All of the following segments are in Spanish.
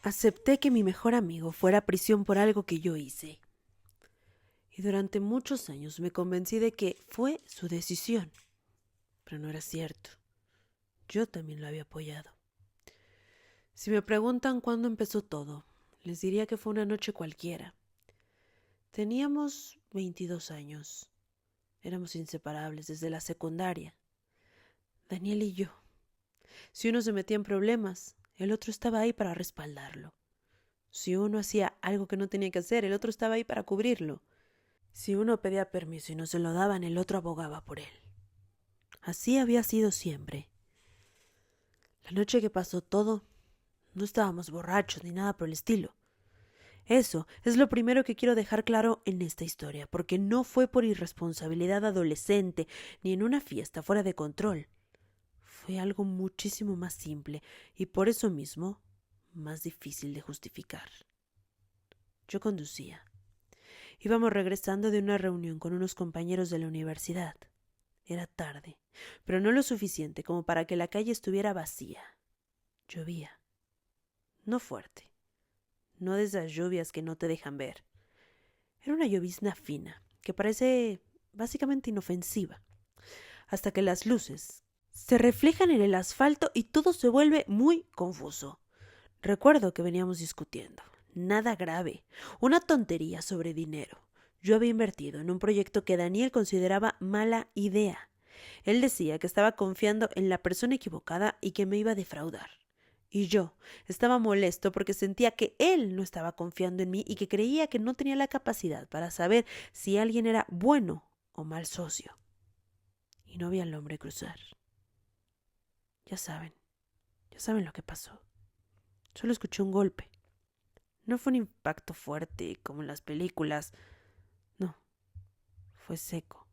Acepté que mi mejor amigo fuera a prisión por algo que yo hice. Y durante muchos años me convencí de que fue su decisión. Pero no era cierto. Yo también lo había apoyado. Si me preguntan cuándo empezó todo, les diría que fue una noche cualquiera. Teníamos 22 años. Éramos inseparables desde la secundaria. Daniel y yo. Si uno se metía en problemas, el otro estaba ahí para respaldarlo. Si uno hacía algo que no tenía que hacer, el otro estaba ahí para cubrirlo. Si uno pedía permiso y no se lo daban, el otro abogaba por él. Así había sido siempre. La noche que pasó todo, no estábamos borrachos ni nada por el estilo. Eso es lo primero que quiero dejar claro en esta historia, porque no fue por irresponsabilidad adolescente ni en una fiesta fuera de control. Fue algo muchísimo más simple y por eso mismo más difícil de justificar. Yo conducía. Íbamos regresando de una reunión con unos compañeros de la universidad. Era tarde, pero no lo suficiente como para que la calle estuviera vacía. Llovía. No fuerte. No de esas lluvias que no te dejan ver. Era una llovizna fina, que parece básicamente inofensiva, hasta que las luces se reflejan en el asfalto y todo se vuelve muy confuso. Recuerdo que veníamos discutiendo. Nada grave. Una tontería sobre dinero. Yo había invertido en un proyecto que Daniel consideraba mala idea. Él decía que estaba confiando en la persona equivocada y que me iba a defraudar. Y yo estaba molesto porque sentía que él no estaba confiando en mí y que creía que no tenía la capacidad para saber si alguien era bueno o mal socio. Y no vi al hombre cruzar. Ya saben lo que pasó. Solo escuché un golpe. No fue un impacto fuerte como en las películas. No, fue seco,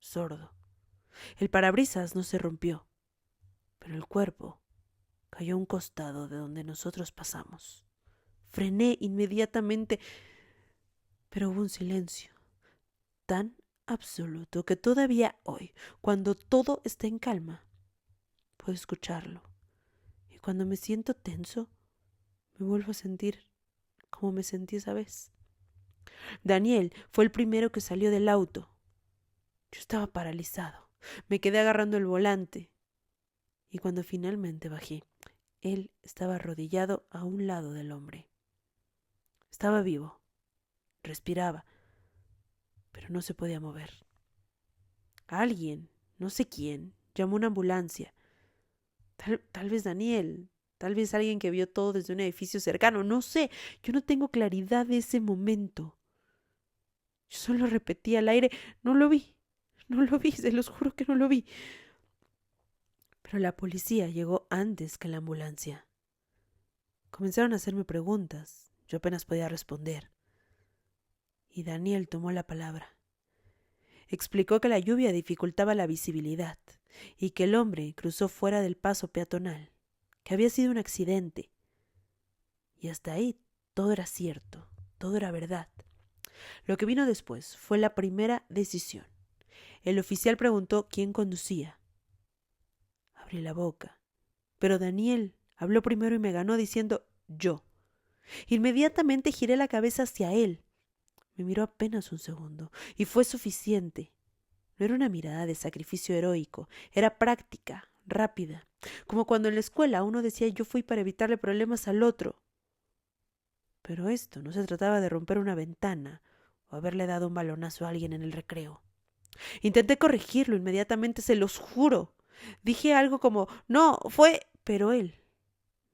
sordo. El parabrisas no se rompió, pero el cuerpo cayó a un costado de donde nosotros pasamos. Frené inmediatamente, pero hubo un silencio tan absoluto que todavía hoy, cuando todo está en calma, puedo escucharlo. Y cuando me siento tenso, me vuelvo a sentir como me sentí esa vez. Daniel fue el primero que salió del auto. Yo estaba paralizado. Me quedé agarrando el volante. Y cuando finalmente bajé, él estaba arrodillado a un lado del hombre. Estaba vivo. Respiraba. Pero no se podía mover. Alguien, no sé quién, llamó una ambulancia. Tal vez Daniel. Tal vez alguien que vio todo desde un edificio cercano. No sé. Yo no tengo claridad de ese momento. Yo solo repetí al aire. No lo vi. No lo vi. Se los juro que no lo vi. Pero la policía llegó antes que la ambulancia. Comenzaron a hacerme preguntas. Yo apenas podía responder. Y Daniel tomó la palabra. Explicó que la lluvia dificultaba la visibilidad y que el hombre cruzó fuera del paso peatonal, que había sido un accidente. Y hasta ahí todo era cierto, todo era verdad. Lo que vino después fue la primera decisión. El oficial preguntó quién conducía. Abrí la boca, pero Daniel habló primero y me ganó diciendo yo. Inmediatamente giré la cabeza hacia él. Me miró apenas un segundo, y fue suficiente. No era una mirada de sacrificio heroico, era práctica, rápida, como cuando en la escuela uno decía yo fui para evitarle problemas al otro. Pero esto no se trataba de romper una ventana o haberle dado un balonazo a alguien en el recreo. Intenté corregirlo inmediatamente, se los juro. Dije algo como no, fue... Pero él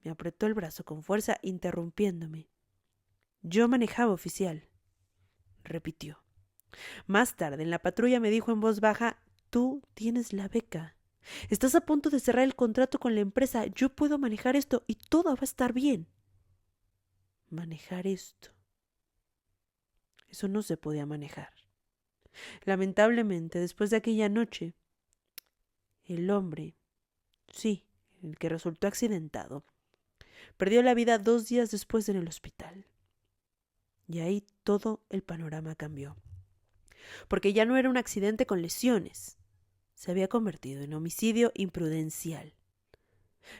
me apretó el brazo con fuerza, interrumpiéndome. Yo manejaba, oficial, repitió. Más tarde, en la patrulla me dijo en voz baja, tú tienes la beca. Estás a punto de cerrar el contrato con la empresa. Yo puedo manejar esto y todo va a estar bien. Manejar esto. Eso no se podía manejar. Lamentablemente, después de aquella noche, el hombre, sí, el que resultó accidentado, perdió la vida 2 días después en el hospital. Y ahí todo el panorama cambió. Porque ya no era un accidente con lesiones. Se había convertido en homicidio imprudencial.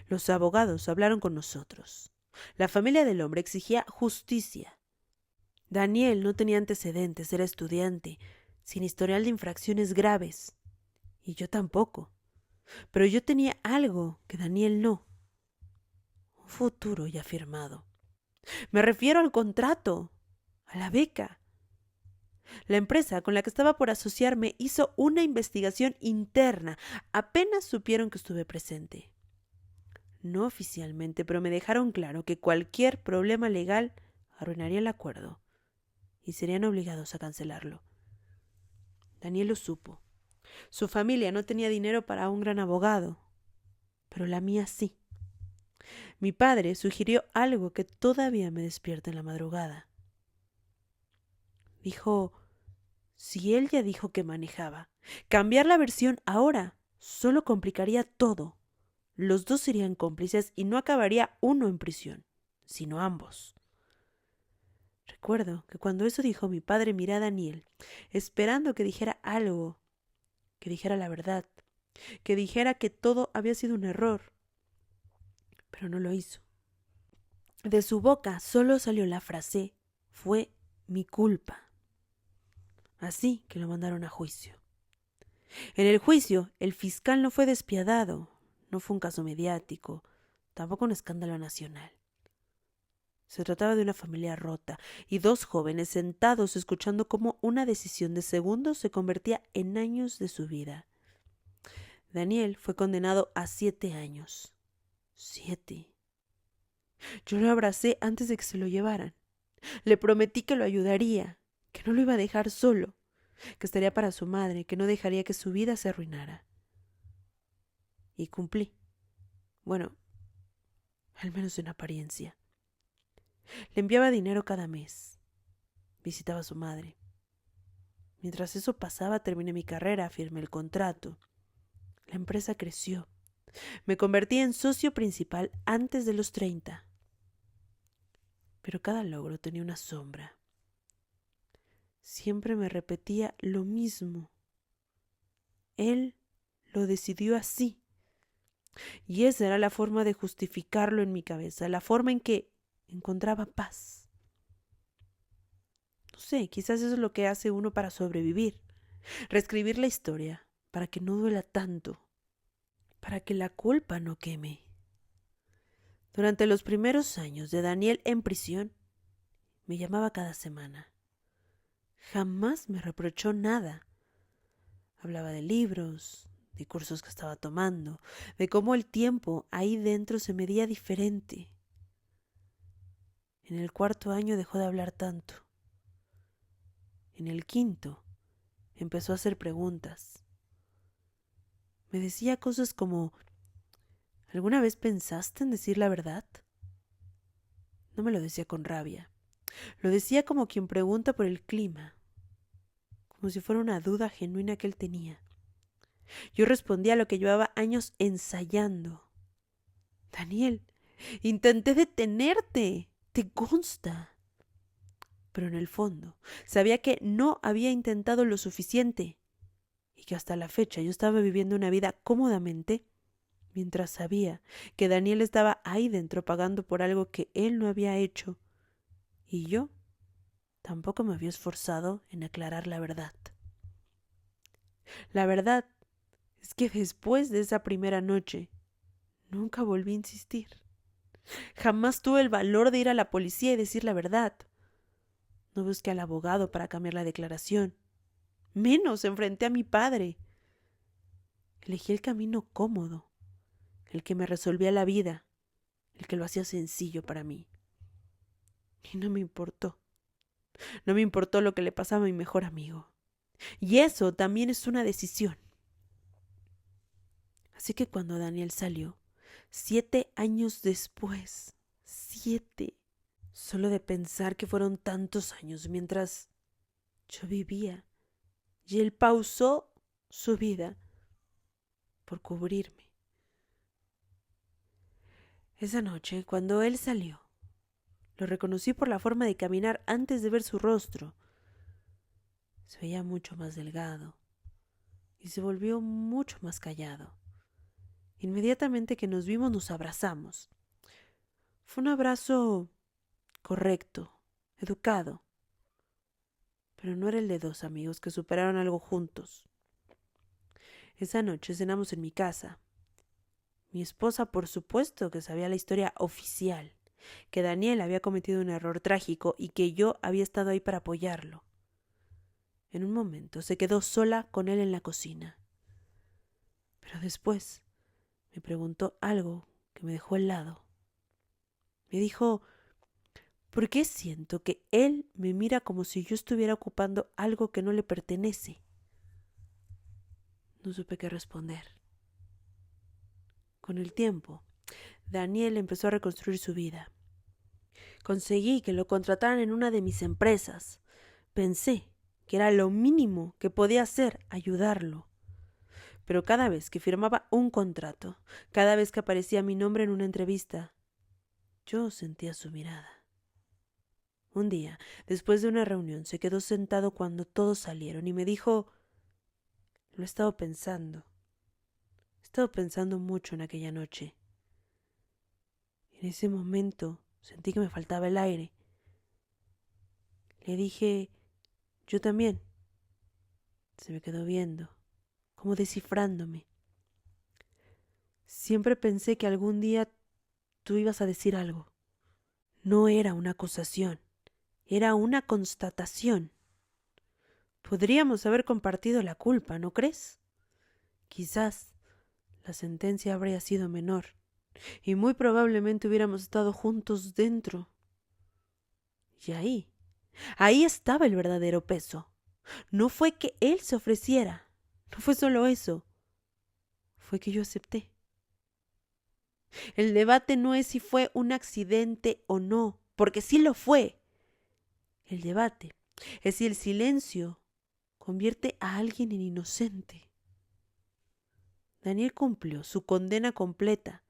Los abogados hablaron con nosotros. La familia del hombre exigía justicia. Daniel no tenía antecedentes, era estudiante, sin historial de infracciones graves. Y yo tampoco. Pero yo tenía algo que Daniel no. Un futuro ya firmado. Me refiero al contrato, a la beca. La empresa con la que estaba por asociarme hizo una investigación interna. Apenas supieron que estuve presente. No oficialmente, pero me dejaron claro que cualquier problema legal arruinaría el acuerdo y serían obligados a cancelarlo. Daniel lo supo. Su familia no tenía dinero para un gran abogado, pero la mía sí. Mi padre sugirió algo que todavía me despierta en la madrugada. Dijo, si él ya dijo que manejaba, cambiar la versión ahora solo complicaría todo. Los dos serían cómplices y no acabaría uno en prisión, sino ambos. Recuerdo que cuando eso dijo mi padre miré a Daniel, esperando que dijera algo, que dijera la verdad, que dijera que todo había sido un error, pero no lo hizo. De su boca solo salió la frase, fue mi culpa. Así que lo mandaron a juicio. En el juicio, el fiscal no fue despiadado, no fue un caso mediático, tampoco un escándalo nacional. Se trataba de una familia rota y dos jóvenes sentados escuchando cómo una decisión de segundos se convertía en años de su vida. Daniel fue condenado a 7 años. 7. Yo lo abracé antes de que se lo llevaran. Le prometí que lo ayudaría, que no lo iba a dejar solo, que estaría para su madre, que no dejaría que su vida se arruinara. Y cumplí. Bueno, al menos en apariencia. Le enviaba dinero cada mes. Visitaba a su madre. Mientras eso pasaba, terminé mi carrera, firmé el contrato. La empresa creció. Me convertí en socio principal antes de los 30. Pero cada logro tenía una sombra. Siempre me repetía lo mismo. Él lo decidió así. Y esa era la forma de justificarlo en mi cabeza, la forma en que encontraba paz. No sé, quizás eso es lo que hace uno para sobrevivir. Reescribir la historia para que no duela tanto, para que la culpa no queme. Durante los primeros años de Daniel en prisión, me llamaba cada semana. Jamás me reprochó nada. Hablaba de libros, de cursos que estaba tomando, de cómo el tiempo ahí dentro se medía diferente. En el 4.º año dejó de hablar tanto. En el 5.º empezó a hacer preguntas. Me decía cosas como, ¿alguna vez pensaste en decir la verdad? No me lo decía con rabia. Lo decía como quien pregunta por el clima, como si fuera una duda genuina que él tenía. Yo respondía lo que llevaba años ensayando. Daniel, intenté detenerte, te consta. Pero en el fondo sabía que no había intentado lo suficiente y que hasta la fecha yo estaba viviendo una vida cómodamente mientras sabía que Daniel estaba ahí dentro pagando por algo que él no había hecho y yo tampoco me había esforzado en aclarar la verdad. La verdad es que después de esa primera noche nunca volví a insistir. Jamás tuve el valor de ir a la policía y decir la verdad. No busqué al abogado para cambiar la declaración. Menos enfrenté a mi padre. Elegí el camino cómodo, el que me resolvía la vida, el que lo hacía sencillo para mí. Y no me importó. No me importó lo que le pasaba a mi mejor amigo. Y eso también es una decisión. Así que cuando Daniel salió, 7 años después, 7, solo de pensar que fueron tantos años mientras yo vivía y él pausó su vida por cubrirme. Esa noche, cuando él salió, lo reconocí por la forma de caminar antes de ver su rostro. Se veía mucho más delgado y se volvió mucho más callado. Inmediatamente que nos vimos nos abrazamos. Fue un abrazo correcto, educado, pero no era el de dos amigos que superaron algo juntos. Esa noche cenamos en mi casa. Mi esposa, por supuesto, que sabía la historia oficial, que Daniel había cometido un error trágico y que yo había estado ahí para apoyarlo. En un momento se quedó sola con él en la cocina. Pero después me preguntó algo que me dejó helado. Me dijo, ¿por qué siento que él me mira como si yo estuviera ocupando algo que no le pertenece? No supe qué responder. Con el tiempo, Daniel empezó a reconstruir su vida. Conseguí que lo contrataran en una de mis empresas. Pensé que era lo mínimo que podía hacer ayudarlo. Pero cada vez que firmaba un contrato, cada vez que aparecía mi nombre en una entrevista, yo sentía su mirada. Un día, después de una reunión, se quedó sentado cuando todos salieron y me dijo, lo he estado pensando. He estado pensando mucho en aquella noche. En ese momento sentí que me faltaba el aire. Le dije, yo también. Se me quedó viendo, como descifrándome. Siempre pensé que algún día tú ibas a decir algo. No era una acusación, era una constatación. Podríamos haber compartido la culpa, ¿no crees? Quizás la sentencia habría sido menor y muy probablemente hubiéramos estado juntos dentro. Y ahí estaba el verdadero peso. No fue que él se ofreciera, no fue solo eso, fue que yo acepté. El debate no es si fue un accidente o no, porque sí lo fue. El debate es si el silencio convierte a alguien en inocente. Daniel cumplió su condena completa,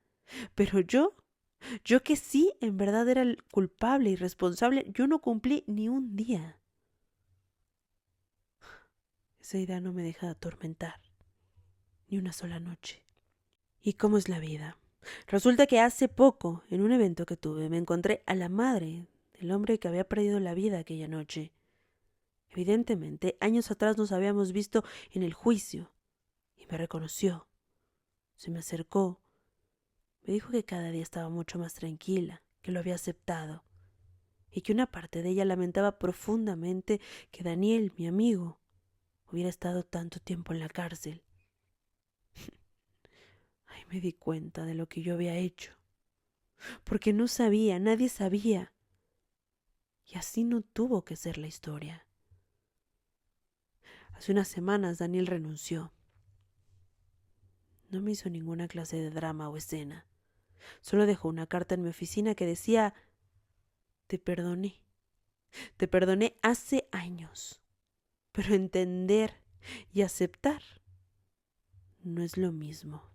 pero yo que sí en verdad era el culpable y responsable, yo no cumplí ni un día. Esa idea no me deja de atormentar, ni una sola noche. ¿Y cómo es la vida? Resulta que hace poco, en un evento que tuve, me encontré a la madre del hombre que había perdido la vida aquella noche. Evidentemente, años atrás nos habíamos visto en el juicio, y me reconoció. Se me acercó. Me dijo que cada día estaba mucho más tranquila, que lo había aceptado, y que una parte de ella lamentaba profundamente que Daniel, mi amigo, hubiera estado tanto tiempo en la cárcel. Ahí me di cuenta de lo que yo había hecho, porque no sabía, nadie sabía, y así no tuvo que ser la historia. Hace unas semanas Daniel renunció. No me hizo ninguna clase de drama o escena. Solo dejó una carta en mi oficina que decía, te perdoné hace años, pero entender y aceptar no es lo mismo.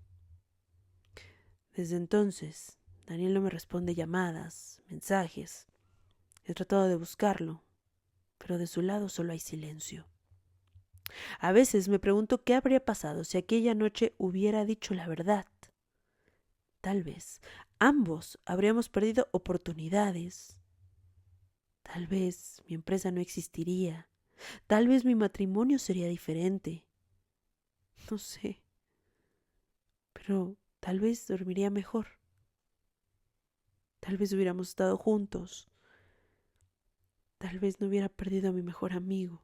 Desde entonces, Daniel no me responde llamadas, mensajes. He tratado de buscarlo, pero de su lado solo hay silencio. A veces me pregunto qué habría pasado si aquella noche hubiera dicho la verdad. Tal vez ambos habríamos perdido oportunidades. Tal vez mi empresa no existiría. Tal vez mi matrimonio sería diferente. No sé. Pero tal vez dormiría mejor. Tal vez hubiéramos estado juntos. Tal vez no hubiera perdido a mi mejor amigo.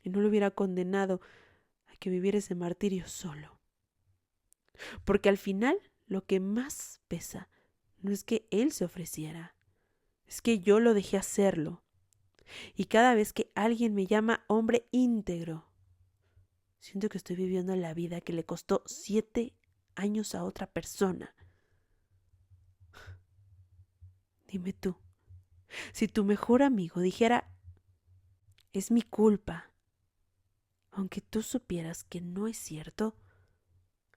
Y no lo hubiera condenado a que viviera ese martirio solo. Porque al final lo que más pesa no es que él se ofreciera. Es que yo lo dejé hacerlo. Y cada vez que alguien me llama hombre íntegro, siento que estoy viviendo la vida que le costó 7 años a otra persona. Dime tú, si tu mejor amigo dijera, es mi culpa, aunque tú supieras que no es cierto,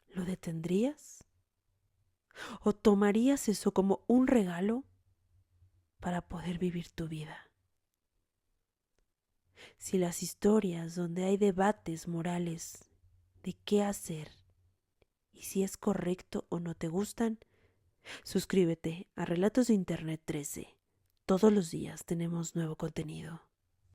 ¿lo detendrías? ¿O tomarías eso como un regalo para poder vivir tu vida? Si las historias donde hay debates morales de qué hacer y si es correcto o no te gustan, Suscríbete a Relatos de Internet 13. Todos los días tenemos nuevo contenido.